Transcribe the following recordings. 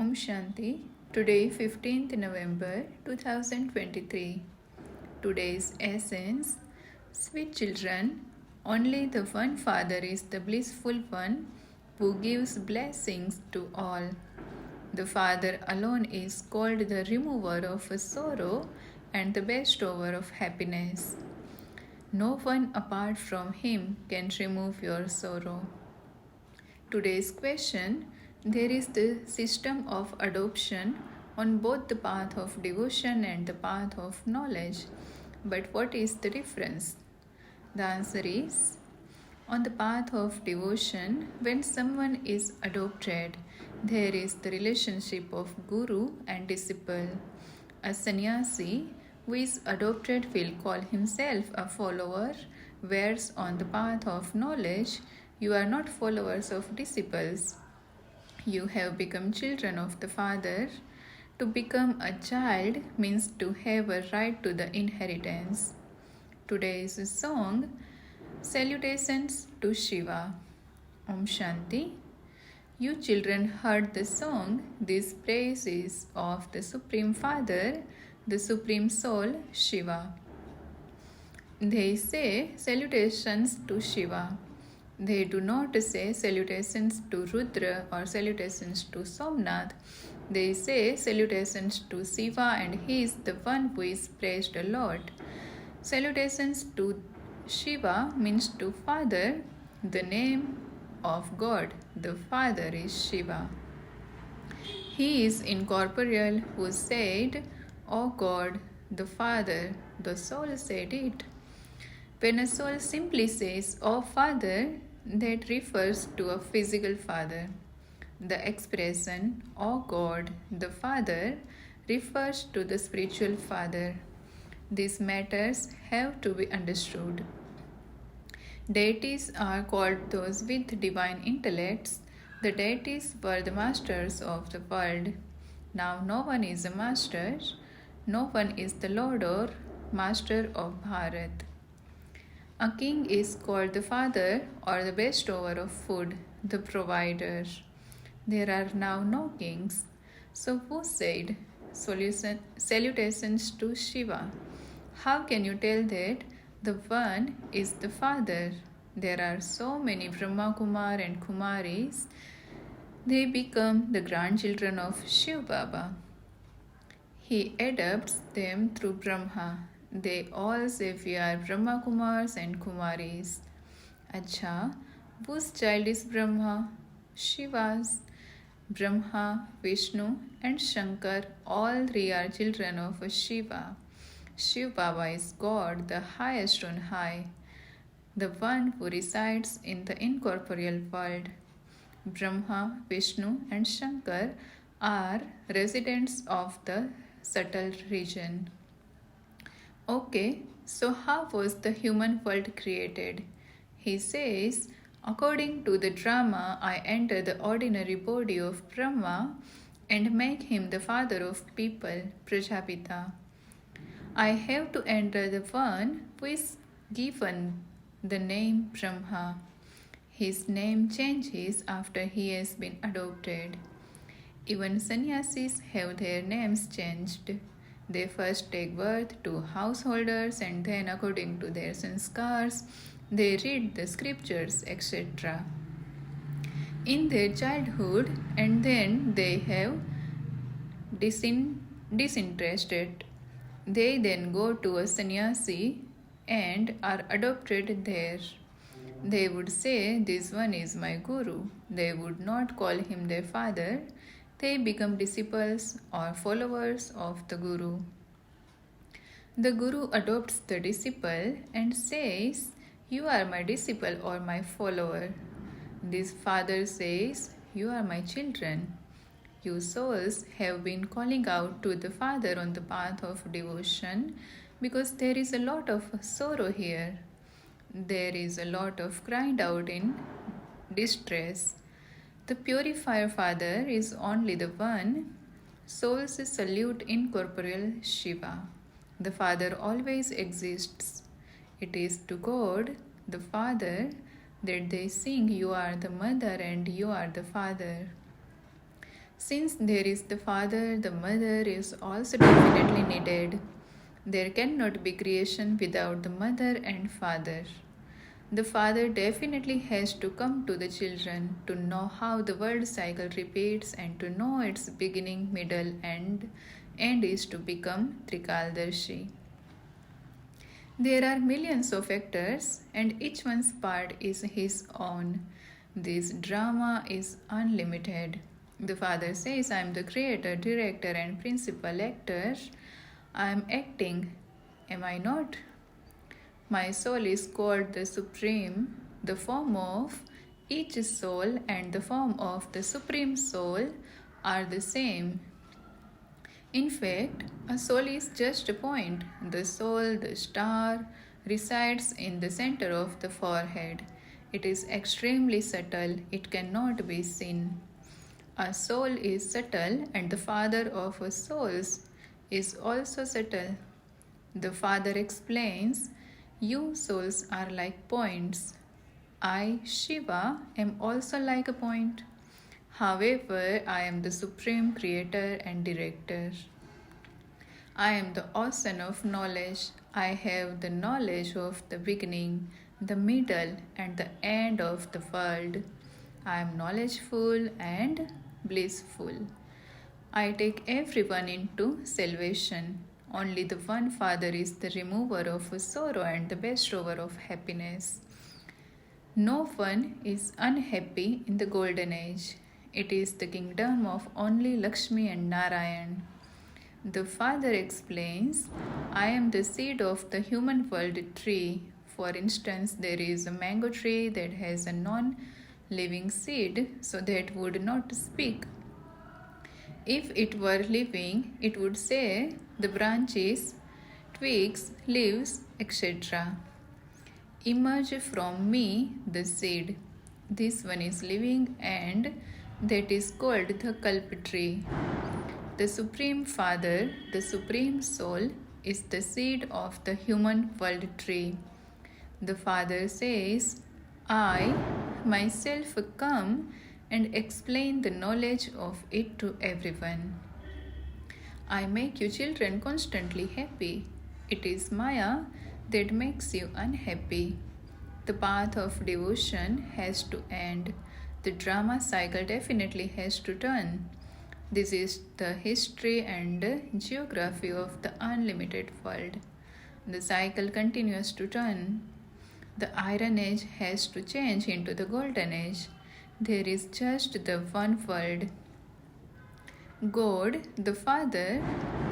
Om Shanti. Today, 15th November 2023. Today's essence. Sweet children, only the one Father is the blissful one who gives blessings to all. The Father alone is called the remover of sorrow and the bestower of happiness. No one apart from Him can remove your sorrow. Today's question. There is the system of adoption on both the path of devotion and the path of knowledge. But what is the difference? The answer is, on the path of devotion, when someone is adopted, there is the relationship of guru and disciple. A sannyasi who is adopted will call himself a follower, whereas on the path of knowledge, you are not followers of disciples. You have become children of the Father. To become a child means to have a right to the inheritance. Today's song, Salutations to Shiva. Om Shanti. You children heard the song. This praise is of the Supreme Father, the Supreme Soul, Shiva. They say salutations to Shiva. They do not say salutations to Rudra or salutations to Somnath. They say salutations to Shiva, and he is the one who is praised a lot. Salutations to Shiva means to Father. The name of God, the Father, is Shiva. He is incorporeal who said, O God, the Father. The soul said it. When a soul simply says, O Father, that refers to a physical father. The expression, O God, the Father, refers to the spiritual father. These matters have to be understood. Deities are called those with divine intellects. The deities were the masters of the world. Now no one is a master. No one is the Lord or master of Bharat. A king is called the father or the bestower of food, the provider. There are now no kings. So who said, salutations to Shiva? How can you tell that the one is the father? There are so many brahmakumari and kumaris. They become the grandchildren of Shiv Baba. He adopts them through Brahma. They all say we are Brahmakumars and Kumaris. Acha, whose child is Brahma? Shiva's. Brahma, Vishnu and Shankar, all three are children of Shiva. Shiv Baba is God, the highest on high, the one who resides in the incorporeal world. Brahma, Vishnu and Shankar are residents of the subtle region. Okay, so how was the human world created? He says, according to the drama, I enter the ordinary body of Brahma and make him the father of people, Prajapita. I have to enter the one who is given the name Brahma. His name changes after he has been adopted. Even sannyasis have their names changed. They first take birth to householders and then, according to their sanskars, they read the scriptures, etc. in their childhood, and then they have disinterested. They then go to a sannyasi and are adopted there. They would say, this one is my guru. They would not call him their father. They become disciples or followers of the guru. The guru adopts the disciple and says, you are my disciple or my follower. This father says, you are my children. You souls have been calling out to the Father on the path of devotion because there is a lot of sorrow here. There is a lot of crying out in distress. The purifier Father is only the one. Souls salute incorporeal Shiva. The Father always exists. It is to God, the Father, that they sing, you are the mother and you are the father. Since there is the father, the mother is also definitely needed. There cannot be creation without the mother and father. The father definitely has to come to the children to know how the world cycle repeats and to know its beginning, middle, and end is to become Trikaldarshi. There are millions of actors, and each one's part is his own. This drama is unlimited. The father says, I am the creator, director, and principal actor. I am acting. Am I not? My soul is called the Supreme. The form of each soul and the form of the Supreme Soul are the same. In fact, a soul is just a point. The soul, the star, resides in the center of the forehead. It is extremely subtle, it cannot be seen. A soul is subtle, and the father of a soul is also subtle. The father explains, you souls are like points. I, Shiva, am also like a point. However, I am the supreme creator and director. I am the ocean of knowledge. I have the knowledge of the beginning, the middle, and the end of the world. I am knowledgeful and blissful. I take everyone into salvation. Only the one Father is the remover of sorrow and the bestower of happiness. No one is unhappy in the golden age. It is the kingdom of only Lakshmi and Narayan. The Father explains, I am the seed of the human world tree. For instance, there is a mango tree that has a non-living seed, so that would not speak. If it were living, it would say the branches, twigs, leaves, etc. Emerge from me the seed. This one is living and that is called the Kalp tree. The Supreme Father, the Supreme Soul, is the seed of the human world tree. The Father says, I myself come and explain the knowledge of it to everyone. I make you children constantly happy. It is Maya that makes you unhappy. The path of devotion has to end. The drama cycle definitely has to turn. This is the history and geography of the unlimited world. The cycle continues to turn. The Iron Age has to change into the Golden Age. There is just the one world. God, the Father,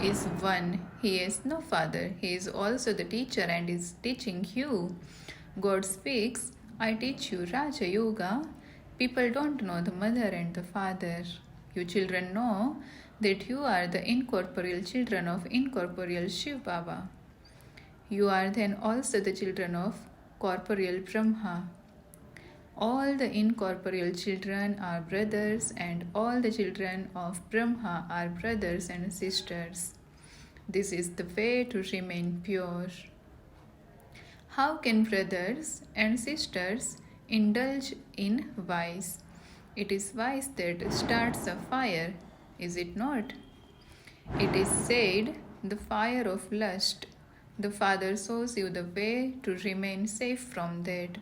is one. He is no father. He is also the teacher and is teaching you. God speaks, I teach you Raja Yoga. People don't know the mother and the father. You children know that you are the incorporeal children of incorporeal Shiv Baba. You are then also the children of corporeal Brahma. All the incorporeal children are brothers, and all the children of Brahma are brothers and sisters. This is the way to remain pure. How can brothers and sisters indulge in vice? It is vice that starts a fire, is it not? It is said, the fire of lust. The Father shows you the way to remain safe from that.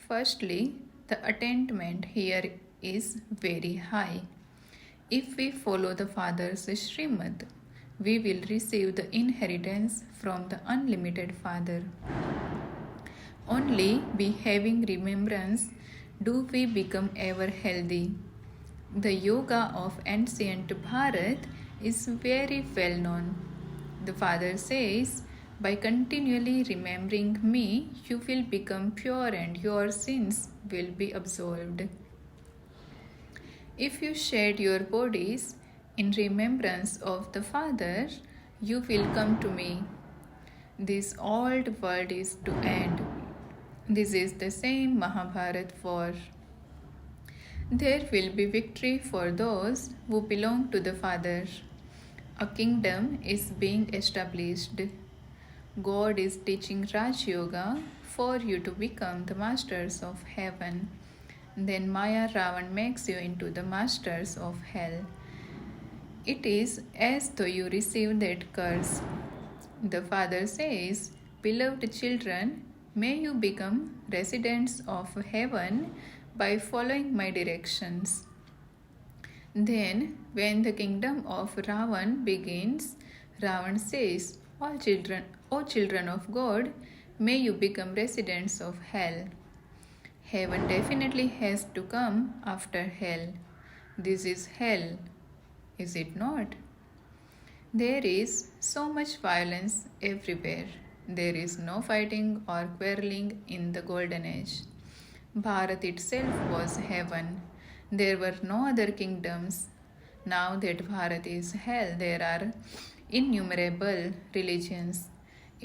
Firstly, the attainment here is very high. If we follow the Father's Srimad, we will receive the inheritance from the unlimited Father. Only by having remembrance do we become ever healthy. The yoga of ancient Bharat is very well known. The Father says, by continually remembering me, you will become pure and your sins will be absolved. If you shed your bodies in remembrance of the Father, you will come to me. This old world is to end. This is the same Mahabharat war. There will be victory for those who belong to the Father. A kingdom is being established. God is teaching Raj Yoga for you to become the masters of heaven. Then Maya Ravan makes you into the masters of hell. It is as though you receive that curse. The father says, "Beloved children, may you become residents of heaven by following my directions." Then, when the kingdom of Ravan begins, Ravan says, "All children, O children of God, may you become residents of hell." Heaven definitely has to come after hell. This is hell, is it not? There is so much violence everywhere. There is no fighting or quarreling in the golden age. Bharat itself was heaven. There were no other kingdoms. Now that Bharat is hell, there are innumerable religions.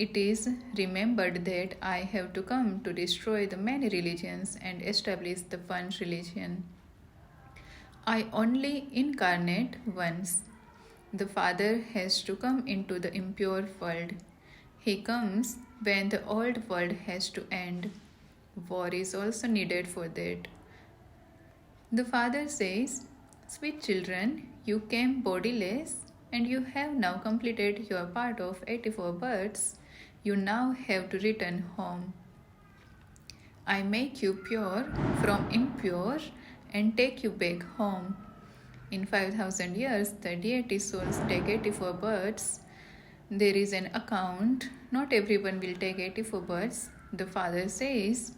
It is remembered that I have to come to destroy the many religions and establish the one religion. I only incarnate once. The Father has to come into the impure world. He comes when the old world has to end. War is also needed for that. The Father says, "Sweet children, you came bodiless and you have now completed your part of 84 births. You now have to return home. I make you pure from impure and take you back home." In 5000 years, the deity souls take 84 births. There is an account. Not everyone will take 84 births. The Father says,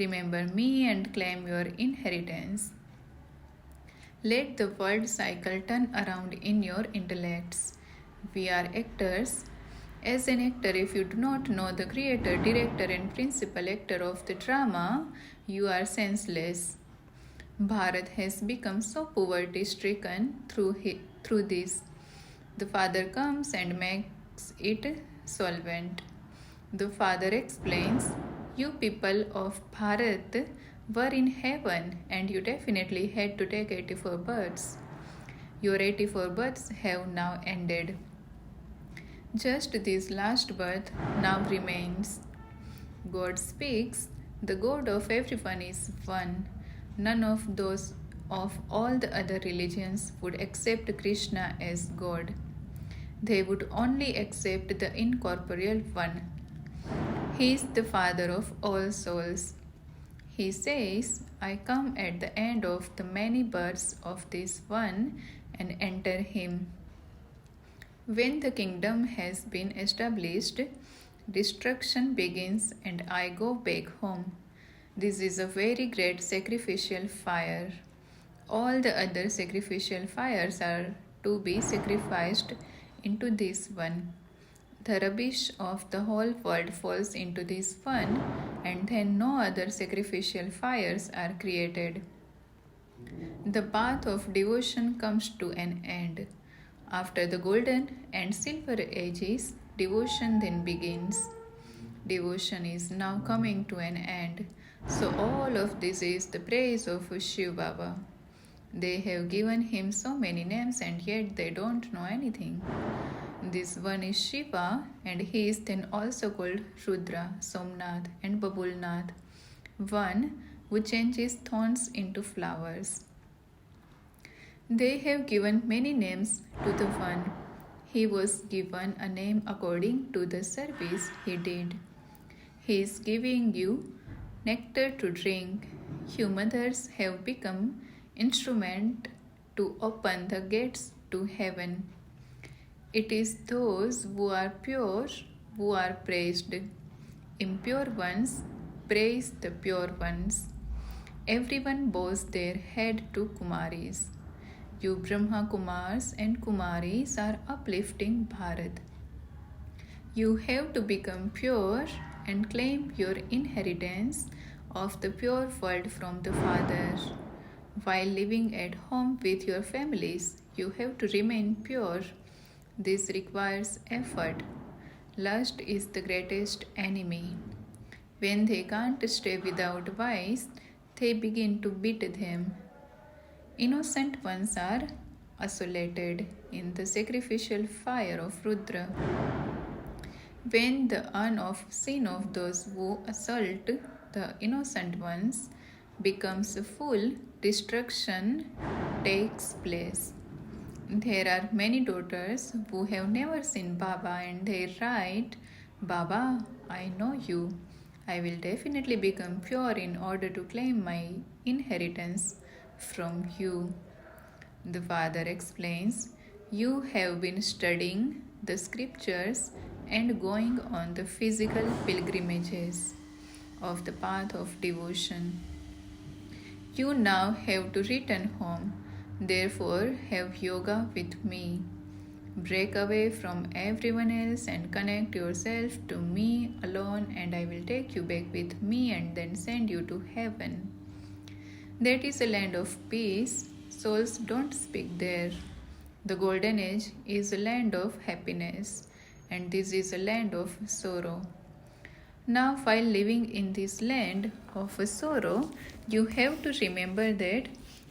"Remember me and claim your inheritance." Let the world cycle turn around in your intellects. We are actors. As an actor, if you do not know the creator, director, and principal actor of the drama, you are senseless. Bharat has become so poverty stricken through this. The Father comes and makes it solvent. The Father explains, "You people of Bharat were in heaven and you definitely had to take 84 births. Your 84 births have now ended. Just this last birth now remains." God speaks, "The God of everyone is one." None of those of all the other religions would accept Krishna as God. They would only accept the incorporeal one. He is the Father of all souls. He says, "I come at the end of the many births of this one and enter him." When the kingdom has been established, destruction begins and I go back home. This is a very great sacrificial fire. All the other sacrificial fires are to be sacrificed into this one. The rubbish of the whole world falls into this one, and then no other sacrificial fires are created. The path of devotion comes to an end. After the golden and silver ages, devotion then begins. Devotion is now coming to an end. So all of this is the praise of Shiv Baba. They have given him so many names and yet they don't know anything. This one is Shiva and he is then also called Rudra, Somnath and Babulnath, one who changes thorns into flowers. They have given many names to the one. He was given a name according to the service he did. He is giving you nectar to drink. You mothers have become instrument to open the gates to heaven. It is those who are pure who are praised. Impure ones praise the pure ones. Everyone bows their head to Kumaris. You Brahmakumars and Kumaris are uplifting Bharat. You have to become pure and claim your inheritance of the pure world from the Father. While living at home with your families, you have to remain pure. This requires effort. Lust is the greatest enemy. When they can't stay without vice, they begin to beat them. Innocent ones are isolated in the sacrificial fire of Rudra. When the sin of those who assault the innocent ones becomes full, destruction takes place. There are many daughters who have never seen Baba and they write, Baba, I know you. I will definitely become pure in order to claim my inheritance from you. The father explains, you have been studying the scriptures and going on the physical pilgrimages of the path of devotion. You now have to return home, therefore, have yoga with me. Break away from everyone else and connect yourself to me alone, and I will take you back with me and then send you to heaven. That is a land of peace. Souls don't speak there. The golden age is a land of happiness, and this is a land of sorrow. Now, while living in this land of sorrow, you have to remember that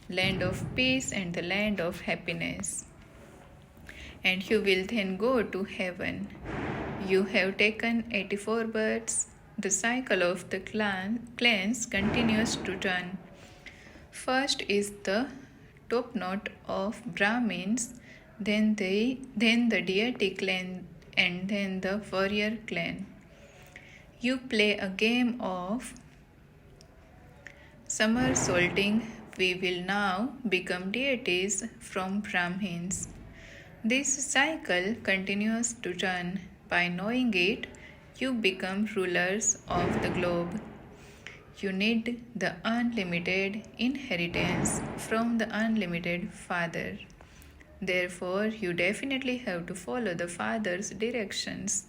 land of peace and the land of happiness. And you will then go to heaven. You have taken 84 births. The cycle of the clans continues to turn. First is the top knot of Brahmins, then the deity clan, and then the warrior clan. You play a game of somersaulting. We will now become deities from Brahmins. This cycle continues to turn. By knowing it, you become rulers of the globe. You need the unlimited inheritance from the unlimited Father. Therefore, you definitely have to follow the Father's directions.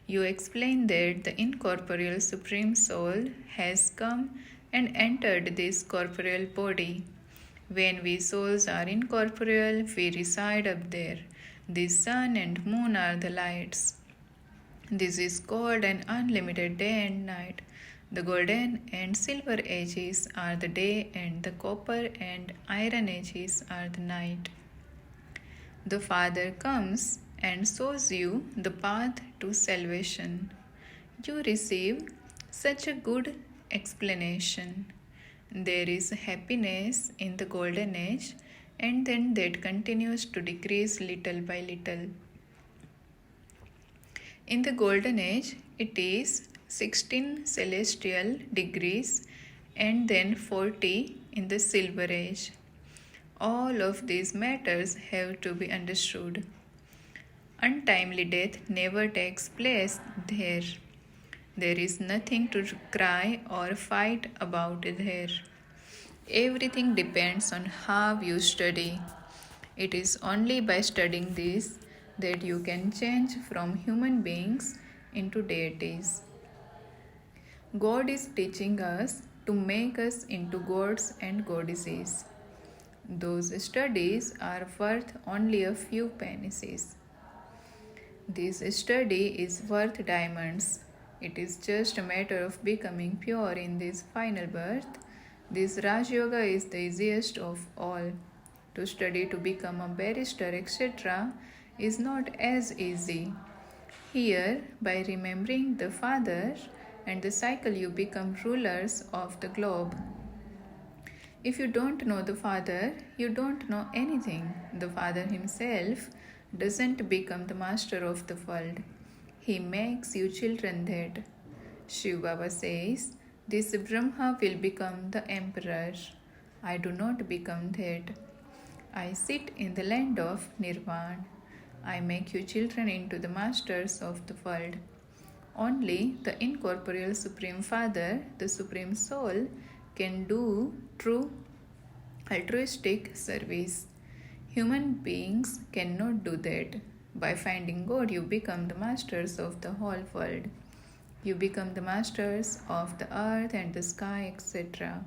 You explain that the incorporeal Supreme Soul has come and entered this corporeal body. When we souls are incorporeal, we reside up there. The sun and moon are the lights. This is called an unlimited day and night. The golden and silver ages are the day, and the copper and iron ages are the night. The Father comes and shows you the path to salvation. You receive such a good explanation. There is happiness in the golden age, and then that continues to decrease little by little. In the golden age, it is 16 celestial degrees and then 40 in the silver age. All of these matters have to be understood. Untimely death never takes place there. There is nothing to cry or fight about there. Everything depends on how you study. It is only by studying this that you can change from human beings into deities. God is teaching us to make us into gods and goddesses. Those studies are worth only a few pennies. This study is worth diamonds. It is just a matter of becoming pure in this final birth. This Raj Yoga is the easiest of all. To study to become a barrister, etc., is not as easy. Here, by remembering the Father and the cycle, you become rulers of the globe. If you don't know the Father, you don't know anything. The Father himself doesn't become the master of the world. He makes you children that. Shiv Baba says, this Brahma will become the emperor. I do not become that. I sit in the land of Nirvana. I make you children into the masters of the world. Only the incorporeal Supreme Father, the Supreme Soul, can do true altruistic service. Human beings cannot do that. By finding God, you become the masters of the whole world. You become the masters of the earth and the sky, etc.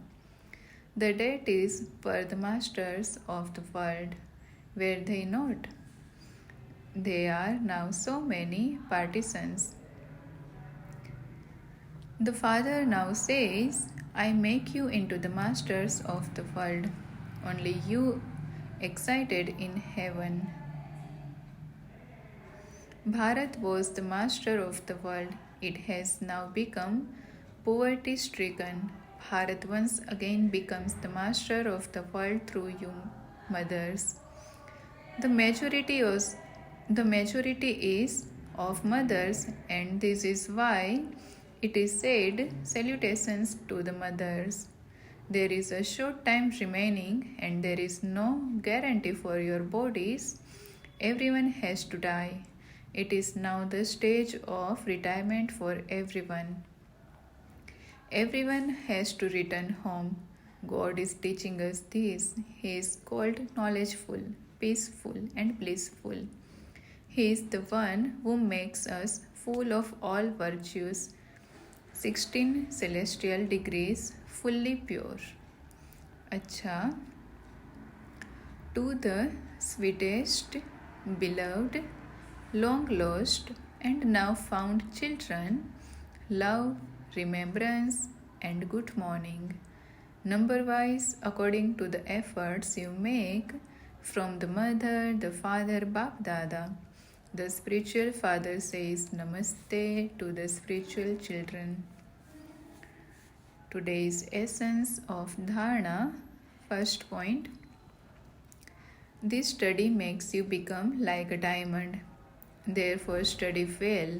The deities were the masters of the world. Were they not? There are now so many partisans. The Father now says, I make you into the masters of the world. Only you excited in heaven. Bharat was the master of the world. It has now become poverty stricken. Bharat once again becomes the master of the world through you mothers. The majority is of mothers, and this is why it is said salutations to the mothers. There is a short time remaining, and there is no guarantee for your bodies. Everyone has to die. It is now the stage of retirement for everyone. Everyone has to return home. God is teaching us this. He is called knowledgeful, peaceful, and blissful. He is the one who makes us full of all virtues, 16 celestial degrees, fully pure. Acha, to the sweetest, beloved, long lost, and now found children, love, remembrance, and good morning. Number wise, according to the efforts you make from the mother, the father, Bap Dada. The spiritual father says Namaste to the spiritual children. Today's essence of Dharana, first point. This study makes you become like a diamond. Therefore, study well.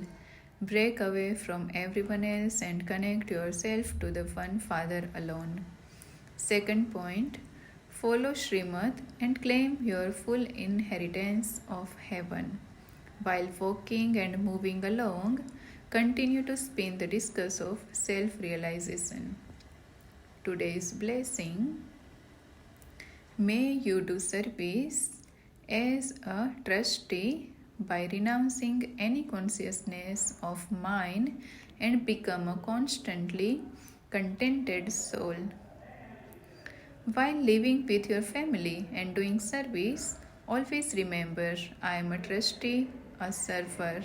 Break away from everyone else and connect yourself to the one Father alone. Second point, follow Srimad and claim your full inheritance of heaven. While walking and moving along, continue to spin the discus of self-realization. Today's blessing, may you do service as a trustee by renouncing any consciousness of mind and become a constantly contented soul. While living with your family and doing service, always remember I am a trustee, a server.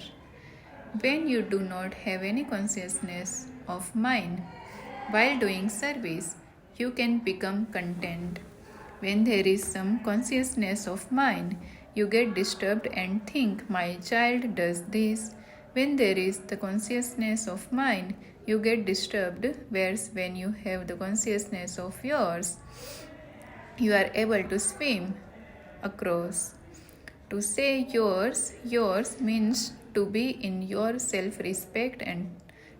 When you do not have any consciousness of mind while doing service, you can become content. When there is some consciousness of mind, you get disturbed and think, my child does this. When there is the consciousness of mind, you get disturbed, whereas when you have the consciousness of yours, you are able to swim across. To say yours means to be in your self-respect, and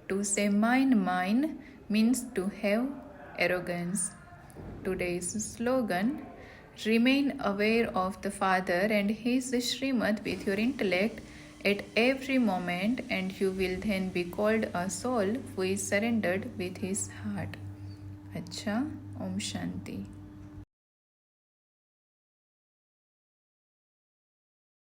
to say mine means to have arrogance. Today's slogan, remain aware of the Father and His Srimad with your intellect at every moment, and you will then be called a soul who is surrendered with his heart. Acha, Om Shanti.